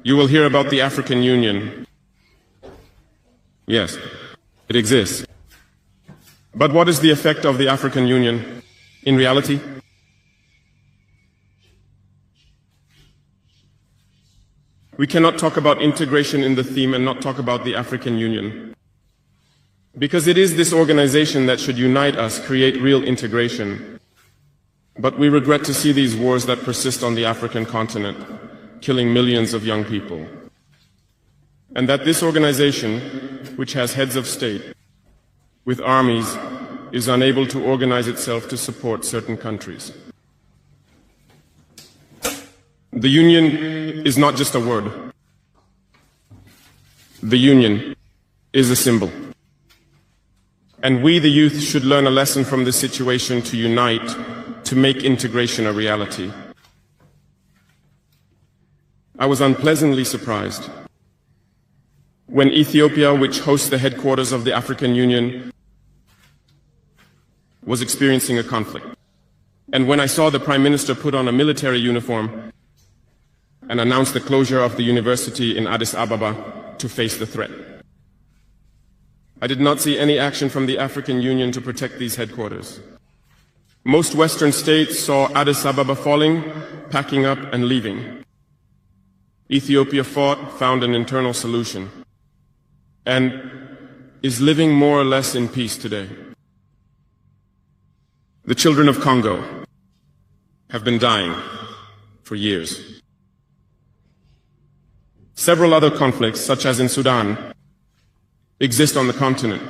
You will hear about the African Union. Yes, it exists. But what is the effect of the African Union in reality? We cannot talk about integration in the theme and not talk about the African Union. Because it is this organization that should unite us, create real integration. But we regret to see these wars that persist on the African continent, killing millions of young people. And that this organization, which has heads of state, with armies, is unable to organize itself to support certain countries. The Union is not just a word. The Union is a symbol. And we, the youth, should learn a lesson from this situation to unite, to make integration a reality. I was unpleasantly surprised when Ethiopia, which hosts the headquarters of the African Union, was experiencing a conflict. And when I saw the Prime Minister put on a military uniform and announce the closure of the university in Addis Ababa to face the threat. I did not see any action from the African Union to protect these headquarters. Most Western states saw Addis Ababa falling, packing up and leaving. Ethiopia fought, found an internal solution, and is living more or less in peace today. The children of Congo have been dying for years. Several other conflicts, such as in Sudan, exist on the continent.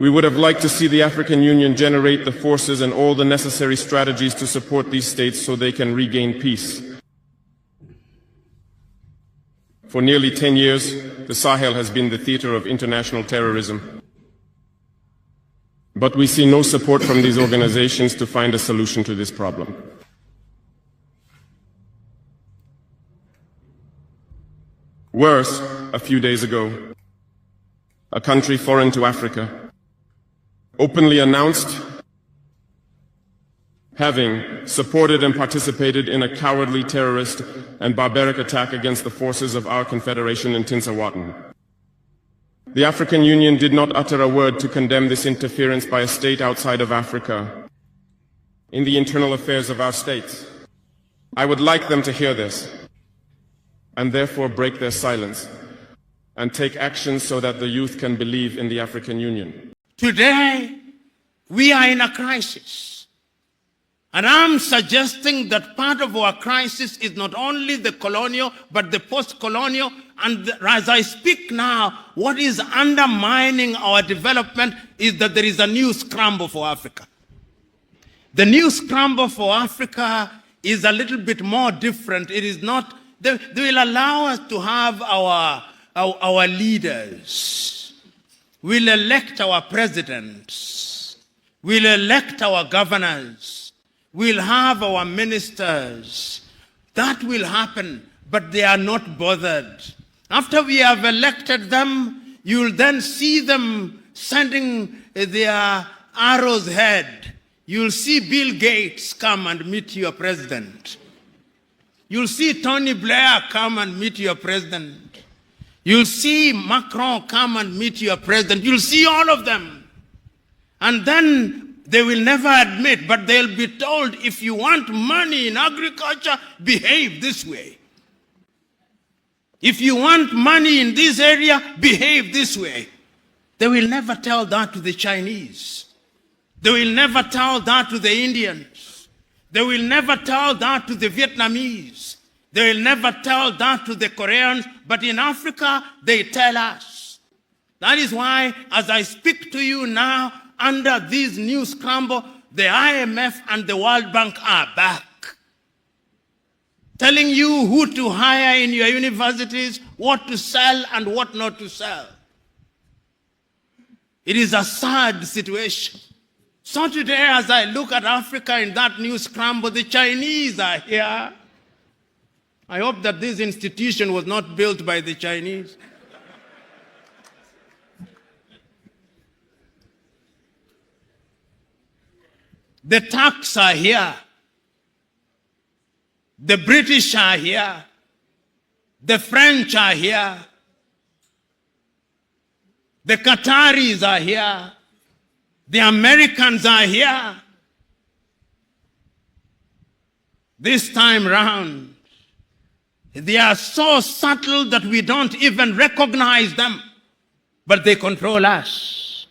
We would have liked to see the African Union generate the forces and all the necessary strategies to support these states so they can regain peace. For nearly 10 years, the Sahel has been the theater of international terrorism. But we see no support from these organizations to find a solution to this problem. Worse, a few days ago, a country foreign to Africa openly announced having supported and participated in a cowardly terrorist and barbaric attack against the forces of our confederation in Tinsawatten. The African Union did not utter a word to condemn this interference by a state outside of Africa in the internal affairs of our states. I would like them to hear this and therefore break their silence and take action so that the youth can believe in the African Union. Today, we are in a crisis. And I'm suggesting that part of our crisis is not only the colonial, but the post-colonial. And as I speak now, what is undermining our development is that there is a new scramble for Africa. The new scramble for Africa is a little bit more different. It is not, they will allow us to have our leaders. We'll elect our presidents. We'll elect our governors. We'll have our ministers. That will happen, but they are not bothered. After we have elected them, you'll then see them sending their arrows ahead. You'll see Bill Gates come and meet your president. You'll see Tony Blair come and meet your president. You'll see Macron come and meet your president. You'll see all of them. And then they will never admit, but they'll be told, if you want money in agriculture, behave this way. If you want money in this area, behave this way. They will never tell that to the Chinese. They will never tell that to the Indians. They will never tell that to the Vietnamese. They will never tell that to the Koreans, but in Africa, they tell us. That is why, as I speak to you now, under this new scramble, the IMF and the World Bank are back, telling you who to hire in your universities, what to sell and what not to sell. It is a sad situation. So today, as I look at Africa in that new scramble, the Chinese are here. I hope that this institution was not built by the Chinese. The Turks are here. The British are here. The French are here. The Qataris are here. The Americans are here. This time round, they are so subtle that we don't even recognize them, but they control us.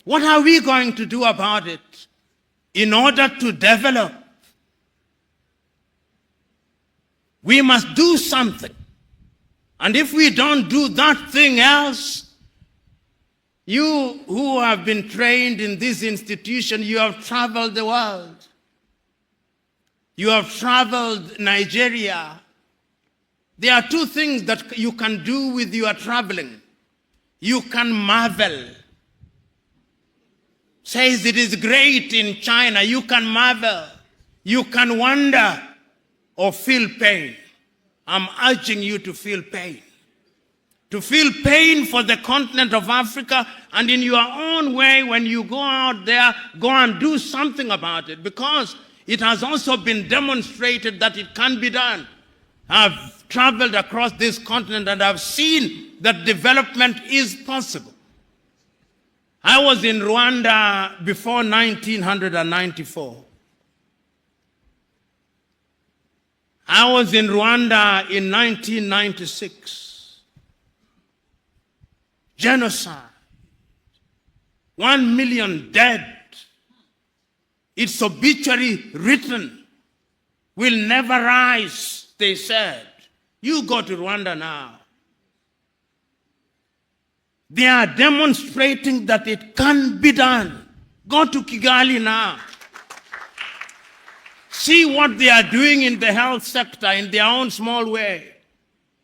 What are we going to do about it in order to develop? We must do something. And if we don't do that thing else, you who have been trained in this institution, you have traveled the world. You have traveled Nigeria. There are two things that you can do with your traveling. You can marvel. Says it is great in China. You can marvel. You can wonder or feel pain. I'm urging you to feel pain. To feel pain for the continent of Africa, and in your own way, when you go out there, go and do something about it, because it has also been demonstrated that it can be done. I've traveled across this continent and I've seen that development is possible. I was in Rwanda before 1994. I was in Rwanda in 1996. Genocide. 1 million dead. Its obituary written. Will never rise, they said. You go to Rwanda now. They are demonstrating that it can be done. Go to Kigali now. See what they are doing in the health sector in their own small way.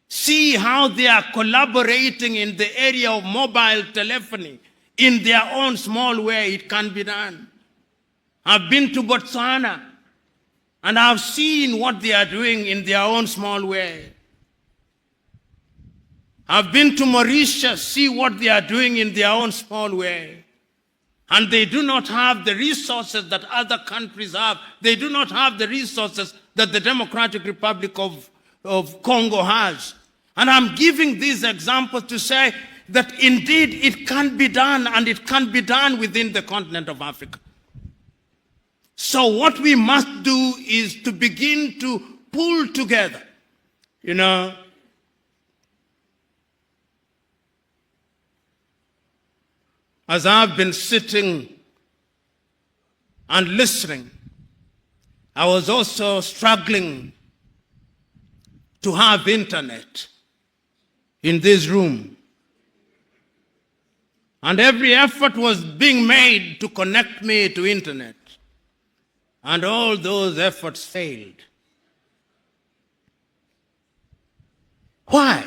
See how they are collaborating in the area of mobile telephony in their own small way. It can be done. I've been to Botswana and I've seen what they are doing in their own small way. I've been to Mauritius, see what they are doing in their own small way. And they do not have the resources that other countries have. They do not have the resources that the Democratic Republic of Congo has. And I'm giving these examples to say that indeed it can be done, and it can be done within the continent of Africa. So what we must do is to begin to pull together, as I've been sitting and listening, I was also struggling to have internet in this room. And every effort was being made to connect me to internet. And all those efforts failed. Why?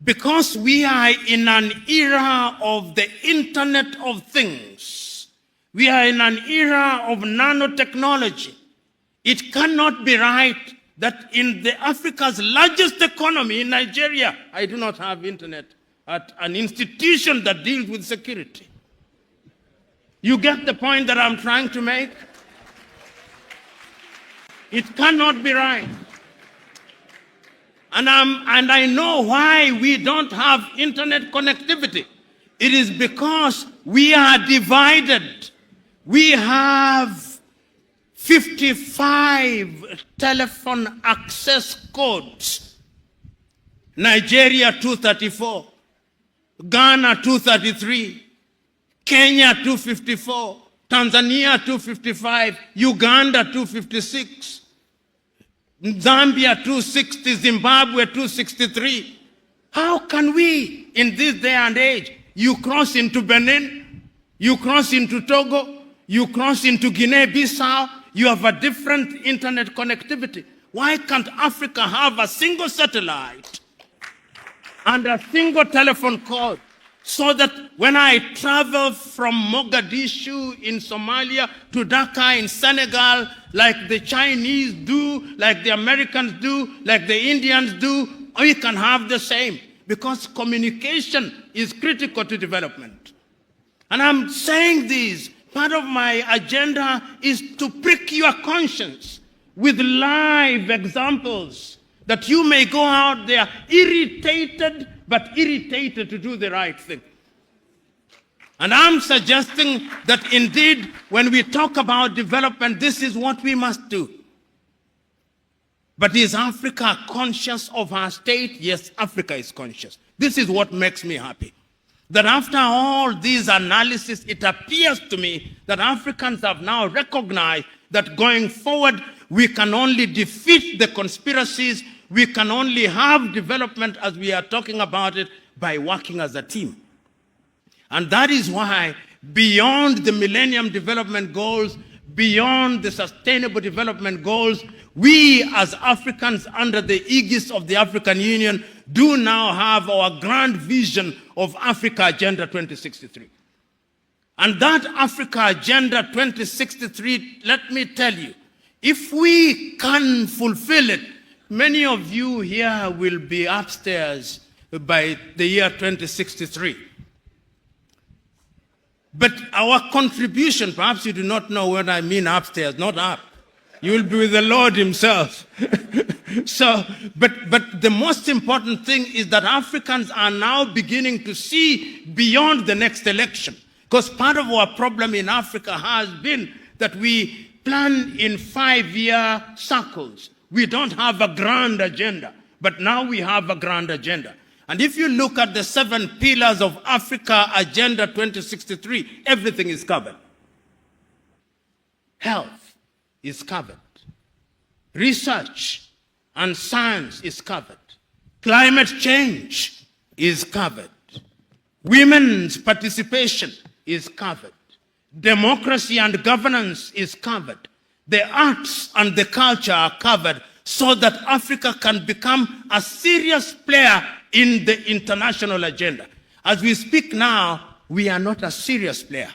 Because we are in an era of the Internet of Things. We are in an era of nanotechnology. It cannot be right that in the Africa's largest economy, in Nigeria, I do not have internet at an institution that deals with security. You get the point that I'm trying to make? It cannot be right. And I know why we don't have internet connectivity. It is because we are divided. We have 55 telephone access codes. Nigeria 234, Ghana 233, Kenya 254, Tanzania 255, Uganda 256, Zambia 260, Zimbabwe 263. How can we, in this day and age, you cross into Benin, you cross into Togo, you cross into Guinea-Bissau, you have a different internet connectivity. Why can't Africa have a single satellite and a single telephone code, so that when I travel from Mogadishu in Somalia to Dhaka in Senegal, like the Chinese do, like the Americans do, like the Indians do, we can have the same, because communication is critical to development. And I'm saying this, part of my agenda is to prick your conscience. with live examples, that you may go out there irritated, but irritated to do the right thing. And I'm suggesting that indeed, when we talk about development, this is what we must do. But is Africa conscious of her state? Yes, Africa is conscious. This is what makes me happy. That after all these analysis, it appears to me that Africans have now recognized that going forward, we can only defeat the conspiracies, we can only have development as we are talking about it by working as a team. And that is why beyond the Millennium Development Goals, beyond the Sustainable Development Goals, we as Africans under the aegis of the African Union do now have our grand vision of Africa Agenda 2063. And that Africa Agenda 2063, let me tell you, if we can fulfill it, many of you here will be upstairs by the year 2063. But our contribution, perhaps you do not know what I mean upstairs, not up. You will be with the Lord himself. But the most important thing is that Africans are now beginning to see beyond the next election. Because part of our problem in Africa has been that we plan in 5-year circles. We don't have a grand agenda, but now we have a grand agenda. And if you look at the 7 pillars of Africa Agenda 2063, everything is covered. Health is covered. Research and science is covered. Climate change is covered. Women's participation is covered. Democracy and governance is covered. The arts and the culture are covered so that Africa can become a serious player in the international agenda. As we speak now, we are not a serious player.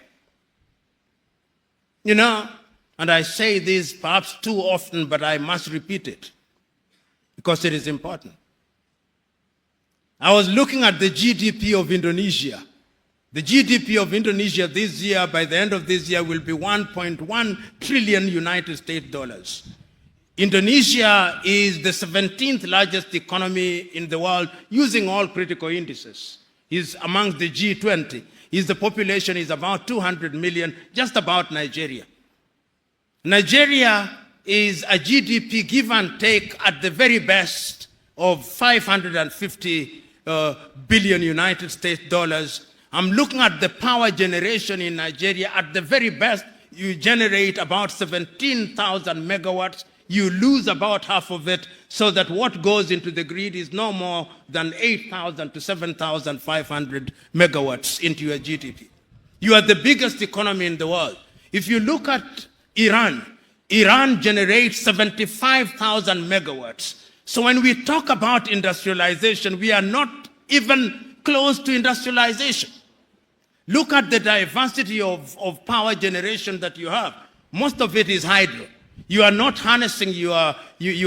You know, and I say this perhaps too often, but I must repeat it because it is important. I was looking at the GDP of Indonesia. The GDP of Indonesia this year, by the end of this year, will be 1.1 trillion United States dollars. Indonesia is the 17th largest economy in the world using all critical indices. It's amongst the G20. The population is about 200 million, just about Nigeria. Nigeria is a GDP give and take at the very best of 550 billion United States dollars. I'm looking at the power generation in Nigeria. At the very best, you generate about 17,000 megawatts. You lose about half of it, so that what goes into the grid is no more than 8,000 to 7,500 megawatts into your GDP. You are the biggest economy in the world. If you look at Iran, Iran generates 75,000 megawatts. So when we talk about industrialization, we are not even close to industrialization. Look at the diversity of power generation that you have. Most of it is hydro. You are not harnessing your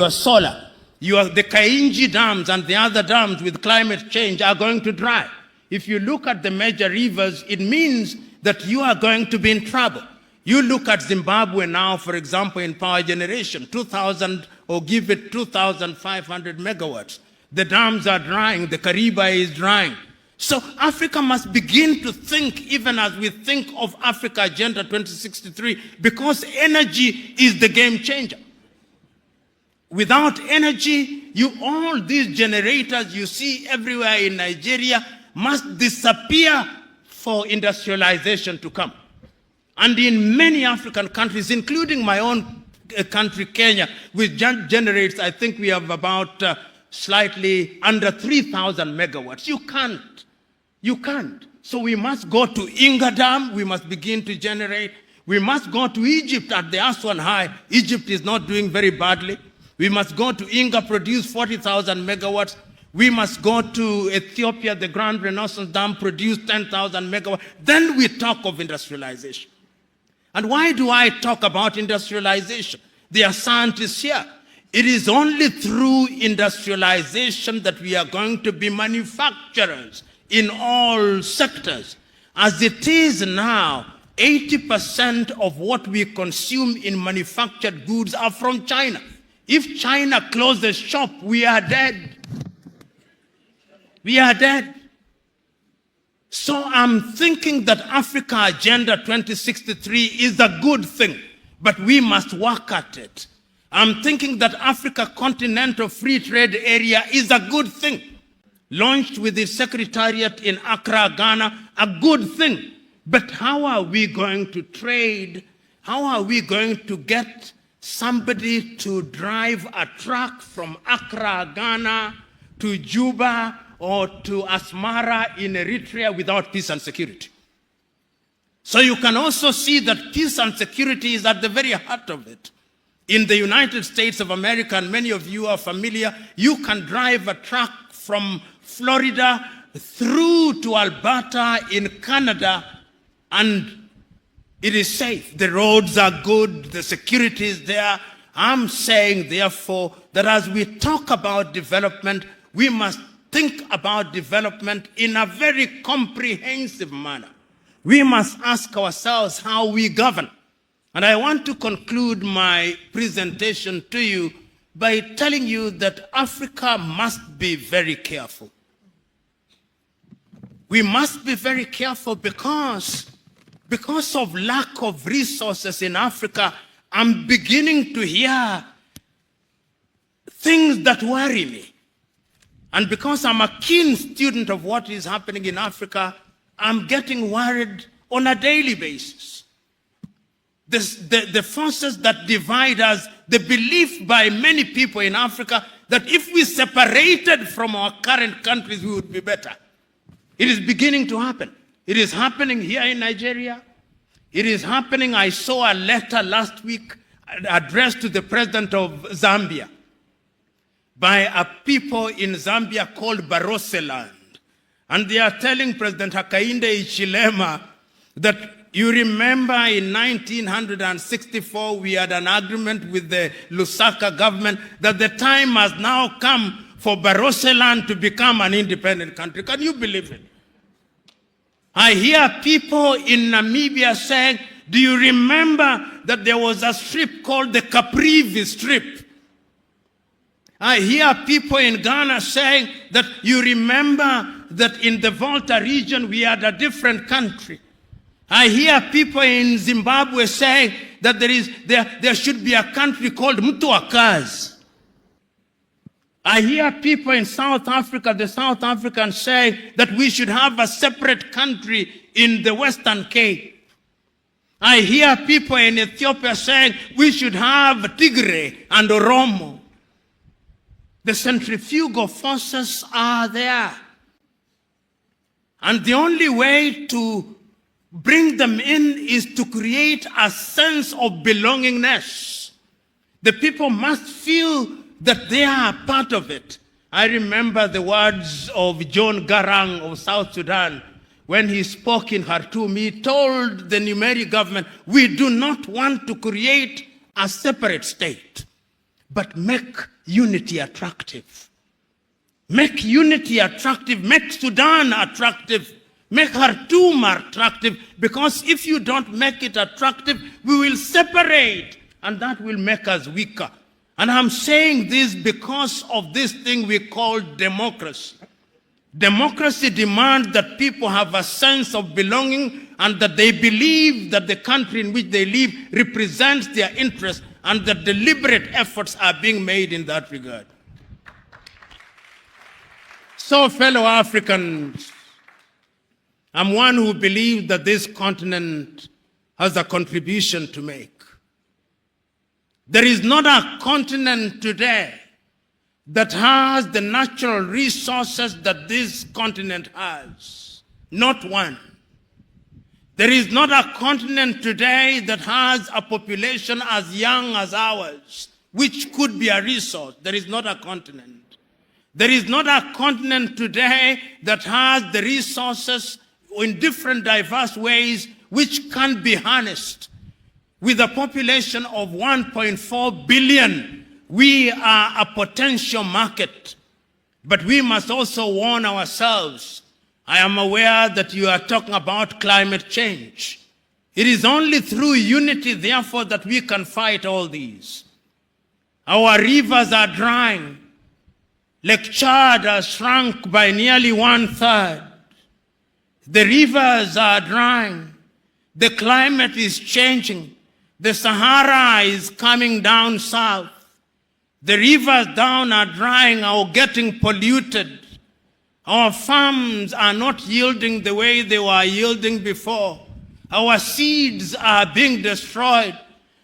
solar. The Kainji dams and the other dams with climate change are going to dry. If you look at the major rivers, it means that you are going to be in trouble. You look at Zimbabwe now, for example, in power generation, 2,000 or give it 2,500 megawatts. The dams are drying, the Kariba is drying. So Africa must begin to think, even as we think of Africa Agenda 2063, because energy is the game changer. Without energy, all these generators you see everywhere in Nigeria must disappear for industrialization to come. And in many African countries, including my own country, Kenya, which generates, I think we have about slightly under 3,000 megawatts. You can't. So we must go to Inga Dam, we must begin to generate. We must go to Egypt at the Aswan High. Egypt is not doing very badly. We must go to Inga, produce 40,000 megawatts. We must go to Ethiopia, the Grand Renaissance Dam, produce 10,000 megawatts. Then we talk of industrialization. And why do I talk about industrialization? There are scientists here. It is only through industrialization that we are going to be manufacturers in all sectors. As it is now, 80% of what we consume in manufactured goods are from China. If China closes shop, we are dead. We are dead. So I'm thinking that Africa Agenda 2063 is a good thing, but we must work at it. I'm thinking that Africa Continental Free Trade Area is a good thing. Launched with the Secretariat in Accra, Ghana, a good thing. But how are we going to trade? How are we going to get somebody to drive a truck from Accra, Ghana to Juba or to Asmara in Eritrea without peace and security? So you can also see that peace and security is at the very heart of it. In the United States of America, and many of you are familiar, you can drive a truck from Florida through to Alberta in Canada, and it is safe. The roads are good, the security is there. I'm saying, therefore, that as we talk about development, we must think about development in a very comprehensive manner. We must ask ourselves how we govern. And I want to conclude my presentation to you by telling you that Africa must be very careful. We must be very careful because of lack of resources in Africa, I'm beginning to hear things that worry me. And because I'm a keen student of what is happening in Africa, I'm getting worried on a daily basis. The forces that divide us, the belief by many people in Africa that if we separated from our current countries, we would be better. It is beginning to happen. It is happening here in Nigeria. It is happening. I saw a letter last week addressed to the president of Zambia by a people in Zambia called Baroseland. And they are telling President Hakainde Hichilema that you remember in 1964 we had an agreement with the Lusaka government that the time has now come for Baroseland to become an independent country. Can you believe it? I hear people in Namibia saying, do you remember that there was a strip called the Caprivi Strip? I hear people in Ghana saying that you remember that in the Volta region we had a different country. I hear people in Zimbabwe saying that there should be a country called Mtuakaz. I hear people in South Africa, the South Africans, saying that we should have a separate country in the Western Cape. I hear people in Ethiopia saying we should have Tigray and Oromo. The centrifugal forces are there. And the only way to bring them in is to create a sense of belongingness. The people must feel that they are part of it. I remember the words of John Garang of South Sudan when he spoke in Khartoum. He told the Numeri government, we do not want to create a separate state, but make unity attractive. Make unity attractive, make Sudan attractive, make Khartoum attractive, because if you don't make it attractive, we will separate, and that will make us weaker. And I'm saying this because of this thing we call democracy. Democracy demands that people have a sense of belonging and that they believe that the country in which they live represents their interests and that deliberate efforts are being made in that regard. So, fellow Africans, I'm one who believes that this continent has a contribution to make. There is not a continent today that has the natural resources that this continent has. Not one. There is not a continent today that has a population as young as ours, which could be a resource. There is not a continent. There is not a continent today that has the resources in different diverse ways which can be harnessed. With a population of 1.4 billion, we are a potential market. But we must also warn ourselves. I am aware that you are talking about climate change. It is only through unity, therefore, that we can fight all these. Our rivers are drying. Lake Chad has shrunk by nearly 1/3. The rivers are drying. The climate is changing. The Sahara is coming down south. The rivers down are drying or getting polluted. Our farms are not yielding the way they were yielding before. Our seeds are being destroyed.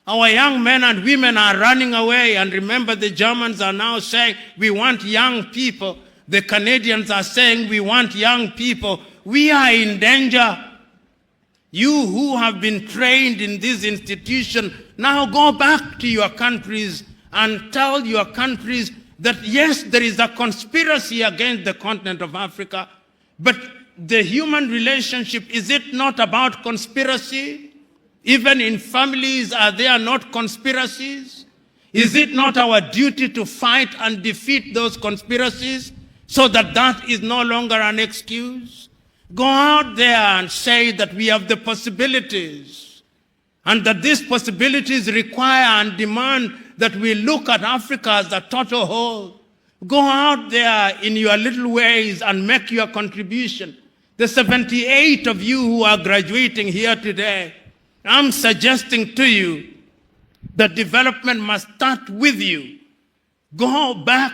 Our young men and women are running away. And remember, the Germans are now saying, we want young people. The Canadians are saying, we want young people. We are in danger. You who have been trained in this institution, now go back to your countries and tell your countries that yes, there is a conspiracy against the continent of Africa, but the human relationship, is it not about conspiracy? Even in families, are there not conspiracies? Is it not our duty to fight and defeat those conspiracies so that that is no longer an excuse? Go out there and say that we have the possibilities and that these possibilities require and demand that we look at Africa as a total whole. Go out there in your little ways and make your contribution. The 78 of you who are graduating here today, I'm suggesting to you that development must start with you. Go back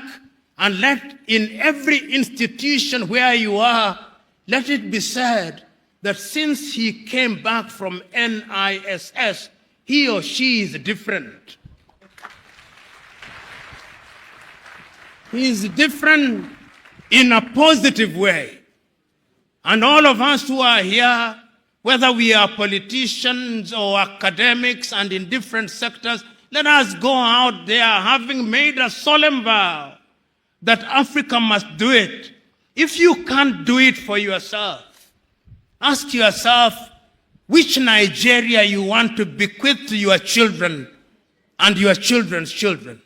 and let in every institution where you are, let it be said that since he came back from NISS, he or she is different. He is different in a positive way. And all of us who are here, whether we are politicians or academics and in different sectors, let us go out there having made a solemn vow that Africa must do it. If you can't do it for yourself, ask yourself which Nigeria you want to bequeath to your children and your children's children.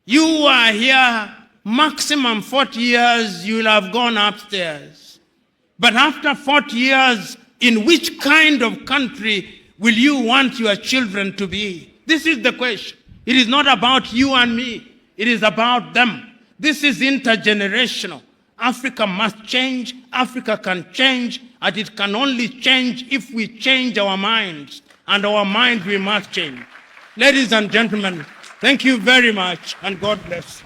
You are here, maximum 40 years, you will have gone upstairs. But after 40 years, in which kind of country will you want your children to be? This is the question. It is not about you and me. It is about them. This is intergenerational. Africa must change. Africa can change. And it can only change if we change our minds. And our minds we must change. Ladies and gentlemen, thank you very much, and God bless.